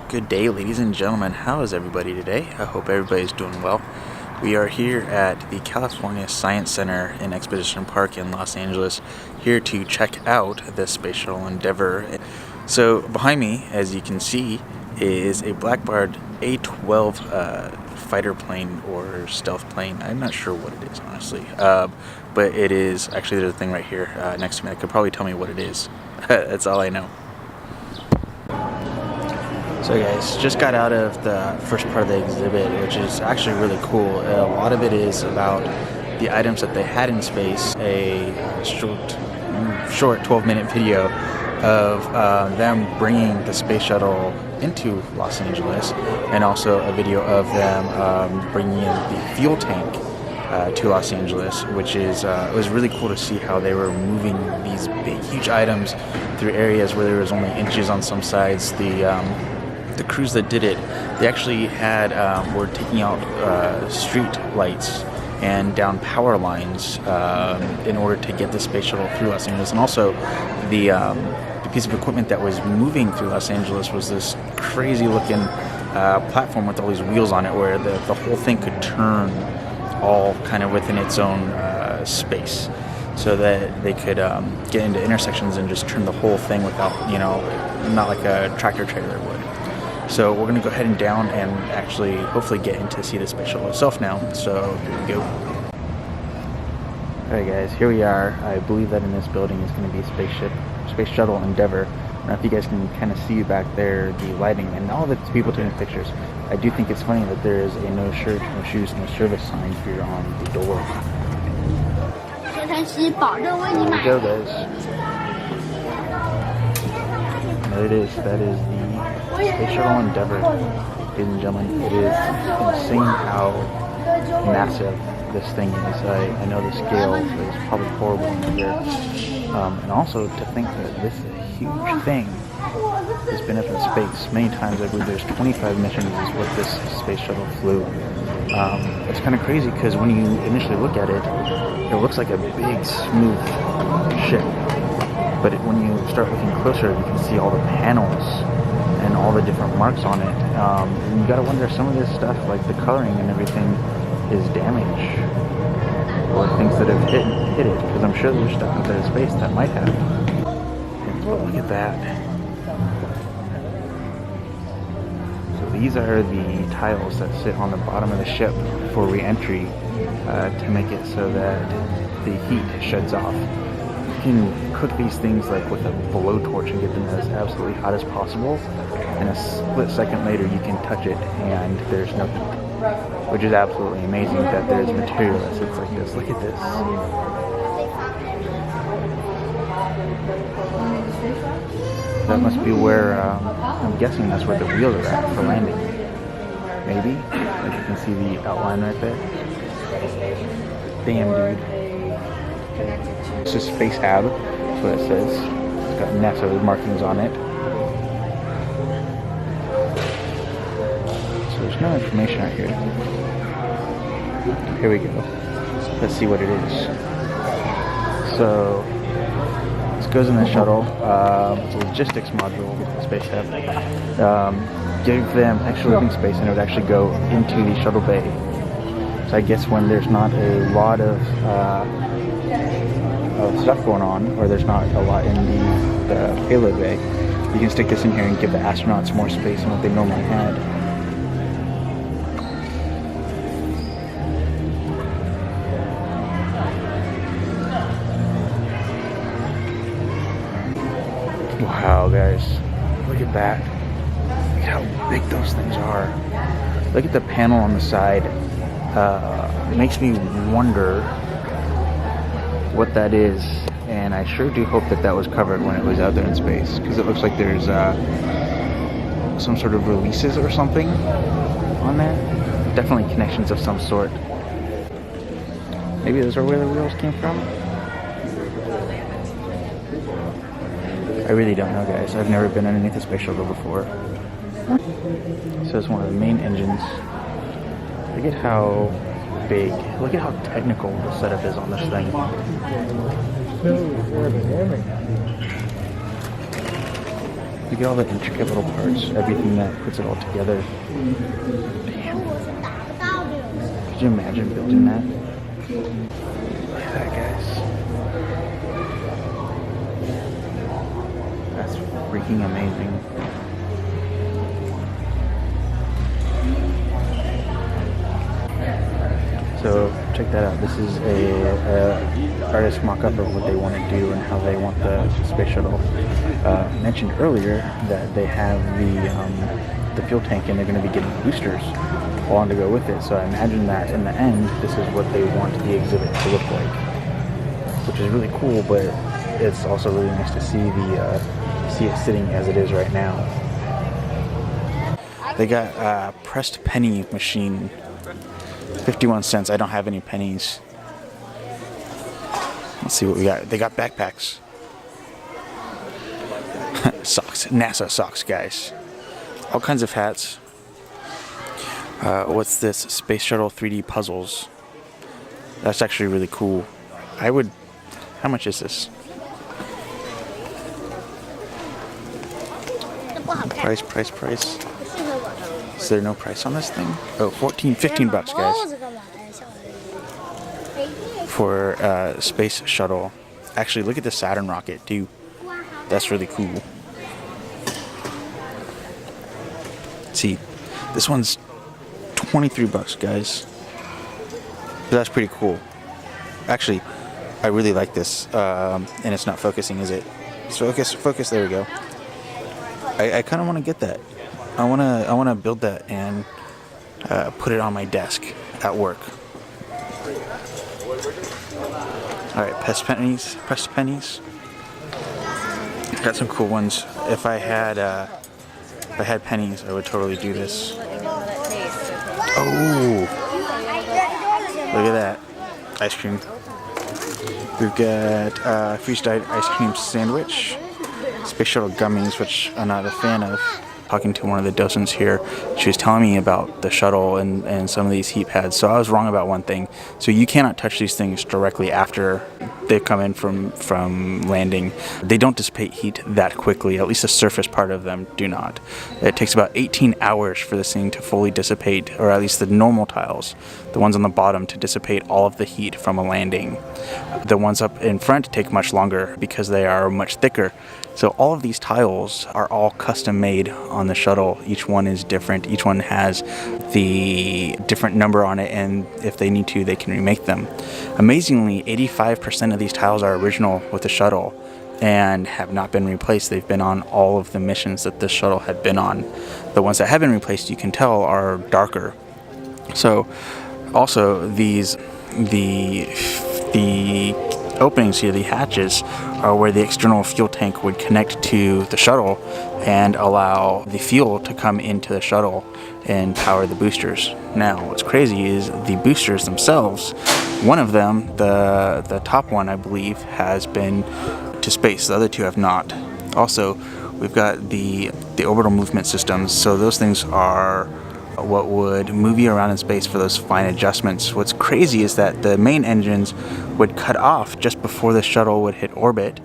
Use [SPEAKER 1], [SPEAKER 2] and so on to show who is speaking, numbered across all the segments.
[SPEAKER 1] Good day, ladies and gentlemen. How is everybody today? I hope everybody's doing well. We are here at the California Science Center in Exposition Park in Los Angeles, here to check out the Space Shuttle Endeavour. So behind me, as you can see, is a Blackbird A-12 fighter plane or stealth plane. I'm not sure what it is, honestly. But it is, actually there's a thing right here next to me that could probably tell me what it is. That's all I know. So guys, just got out of the first part of the exhibit, which is actually really cool. A lot of it is about the items that they had in space, a short 12-minute video of them bringing the space shuttle into Los Angeles, and also a video of them bringing in the fuel tank to Los Angeles, which is it was really cool to see how they were moving these big, huge items through areas where there was only inches on some sides. The crews that did it, they actually had were taking out street lights and down power lines in order to get the space shuttle through Los Angeles. And also the piece of equipment that was moving through Los Angeles was this crazy looking platform with all these wheels on it, where the whole thing could turn all kind of within its own space, so that they could get into intersections and just turn the whole thing without, not like a tractor trailer would. So we're going to go ahead and down and actually hopefully get in to see the space shuttle itself now. So here we go. Alright guys, here we are. I believe that in this building is going to be Space Shuttle Endeavour. I don't know if you guys can kind of see back there the lighting and all the people taking pictures. I do think it's funny that there is a no shirt, no shoes, no service sign here on the door. Here we go guys. And there it is. That is the Space Shuttle Endeavour, ladies and gentlemen. It is insane how massive this thing is. I know the scale is probably horrible in here. And also to think that this is a huge thing that's been up in space many times. I believe there's 25 missions is what this space shuttle flew. It's kind of crazy because when you initially look at it, it looks like a big smooth ship. But when you start looking closer, you can see all the panels and all the different marks on it. And you gotta wonder if some of this stuff, like the coloring and everything, is damage or things that have hit it, because I'm sure there's stuff out there in space that might have. But look at that. So these are the tiles that sit on the bottom of the ship for re-entry to make it so that the heat sheds off. You can cook these things like with a blowtorch and get them as absolutely hot as possible, and a split second later you can touch it and there's no heat, which is absolutely amazing that there's material that sits like this. Look at this. That must be where, I'm guessing that's where the wheels are at for landing. Maybe? Like you can see the outline right there. Damn, dude. This is Space Hab, that's what it says. It's got NASA markings on it. So there's no information out here. Here we go. Let's see what it is. So this goes in the shuttle. It's a logistics module with the Space Hab. Give them extra living space and it would actually go into the shuttle bay. So I guess when there's not a lot of stuff going on, or there's not a lot in the payload bay, you can stick this in here and give the astronauts more space than what they normally had. Wow guys, look at that. Look at how big those things are. Look at the panel on the side. It makes me wonder what that is, and I sure do hope that that was covered when it was out there in space, because it looks like there's some sort of releases or something on there. Definitely connections of some sort. Maybe those are where the wheels came from? I really don't know guys, I've never been underneath a space shuttle before. So it's one of the main engines. Look at how big, look at how technical the setup is on this thing. Look at all the intricate little parts, everything that puts it all together. Damn. Could you imagine building that? Look at that, guys. That's freaking amazing. So check that out. This is a artist mock-up of what they want to do and how they want the space shuttle. Mentioned earlier that they have the fuel tank and they're going to be getting boosters along to go with it. So I imagine that in the end, this is what they want the exhibit to look like, which is really cool. But it's also really nice to see see it sitting as it is right now. They got a pressed penny machine. 51 cents. I don't have any pennies. Let's see what we got. They got backpacks. Socks. NASA socks, guys. All kinds of hats. What's this? Space Shuttle 3D puzzles. That's actually really cool. How much is this? Price. Is there no price on this thing? Oh, 15 bucks, guys. For space shuttle. Actually, look at the Saturn rocket, too. That's really cool. See, this one's 23 bucks, guys. But that's pretty cool. Actually, I really like this. And it's not focusing, is it? Focus, there we go. I kind of want to get that. I want to build that and put it on my desk at work. All right, pressed pennies. Got some cool ones. If I had pennies, I would totally do this. Oh, look at that ice cream. We've got freeze-dried ice cream sandwich, space shuttle gummies, which I'm not a fan of. Talking to one of the docents here, she was telling me about the shuttle and some of these heat pads. So I was wrong about one thing. So you cannot touch these things directly after they come in from landing. They don't dissipate heat that quickly. At least the surface part of them do not. It takes about 18 hours for this thing to fully dissipate, or at least the normal tiles, the ones on the bottom, to dissipate all of the heat from a landing. The ones up in front take much longer because they are much thicker. So all of these tiles are all custom made on the shuttle. Each one is different. Each one has the different number on it, and if they need to, they can remake them. Amazingly, 85% of these tiles are original with the shuttle and have not been replaced. They've been on all of the missions that this shuttle had been on. The ones that have been replaced, you can tell, are darker. So also the openings here, the hatches, are where the external fuel tank would connect to the shuttle and allow the fuel to come into the shuttle and power the boosters. Now, what's crazy is the boosters themselves, one of them, the top one, I believe, has been to space. The other two have not. Also, we've got the orbital movement systems. So those things are what would move you around in space for those fine adjustments. What's crazy is that the main engines would cut off just before the shuttle would hit orbit.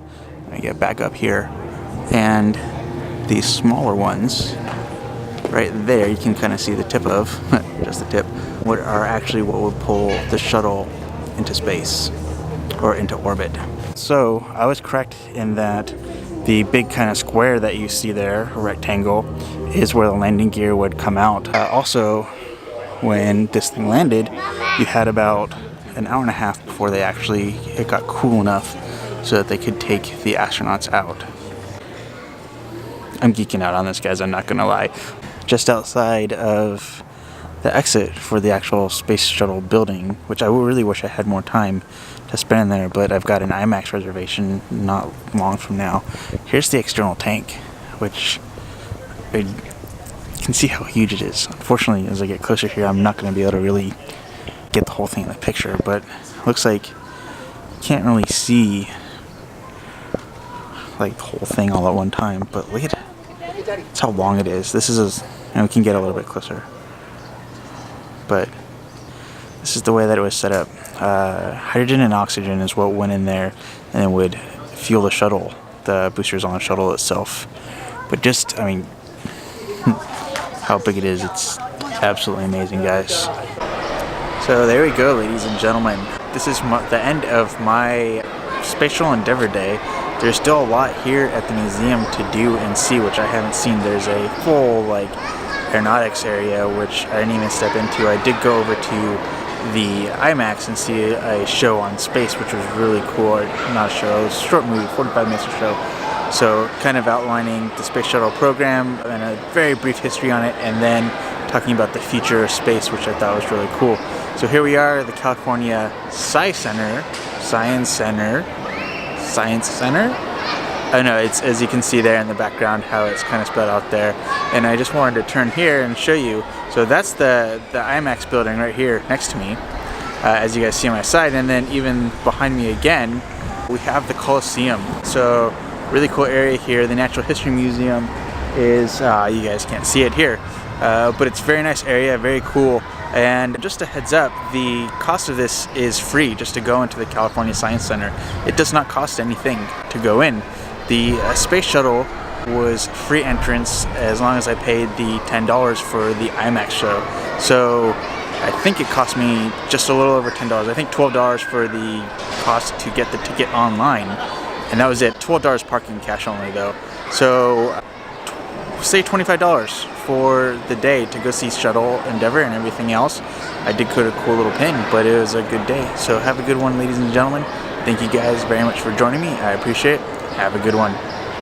[SPEAKER 1] Let me get back up here. And these smaller ones, right there, you can kind of see the tip of, just the tip, are actually what would pull the shuttle into space or into orbit. So I was correct in that the big kind of square that you see there, a rectangle, is where the landing gear would come out. Also, when this thing landed, you had about an hour and a half before it got cool enough so that they could take the astronauts out. I'm geeking out on this, guys, I'm not gonna lie. Just outside of the exit for the actual space shuttle building, which I really wish I had more time to spend in there, but I've got an IMAX reservation not long from now. Here's the external tank, which you can see how huge it is. Unfortunately, as I get closer here, I'm not going to be able to really get the whole thing in the picture, but it looks like you can't really see like the whole thing all at one time, but look at that's how long it is. This is and we can get a little bit closer, but this is the way that it was set up. Hydrogen and oxygen is what went in there and it would fuel the shuttle, the boosters on the shuttle itself. But just, I mean, how big it is, it's absolutely amazing, guys. So there we go, ladies and gentlemen. This is the end of my Space Shuttle Endeavour day. There's still a lot here at the museum to do and see, which I haven't seen. There's a full, like, aeronautics area, which I didn't even step into. I did go over to the IMAX and see a show on space, which was really cool. Not a show, it was a short movie, 45 minutes or so. So kind of outlining the space shuttle program and a very brief history on it, and then talking about the future of space, which I thought was really cool. So here we are at the California ScienCenter. I know, it's, as you can see there in the background, how it's kind of spread out there. And I just wanted to turn here and show you. So that's the IMAX building right here next to me, as you guys see on my side. And then even behind me again, we have the Coliseum. So really cool area here. The Natural History Museum is, you guys can't see it here, but it's a very nice area, very cool. And just a heads up, the cost of this is free just to go into the California Science Center. It does not cost anything to go in. The space shuttle was free entrance as long as I paid the $10 for the IMAX show. So I think it cost me just a little over $10. I think $12 for the cost to get the ticket online. And that was it. $12 parking cash only though. So say $25 for the day to go see Shuttle Endeavour and everything else. I did put a cool little pin, but it was a good day. So have a good one, ladies and gentlemen. Thank you guys very much for joining me. I appreciate it. Have a good one.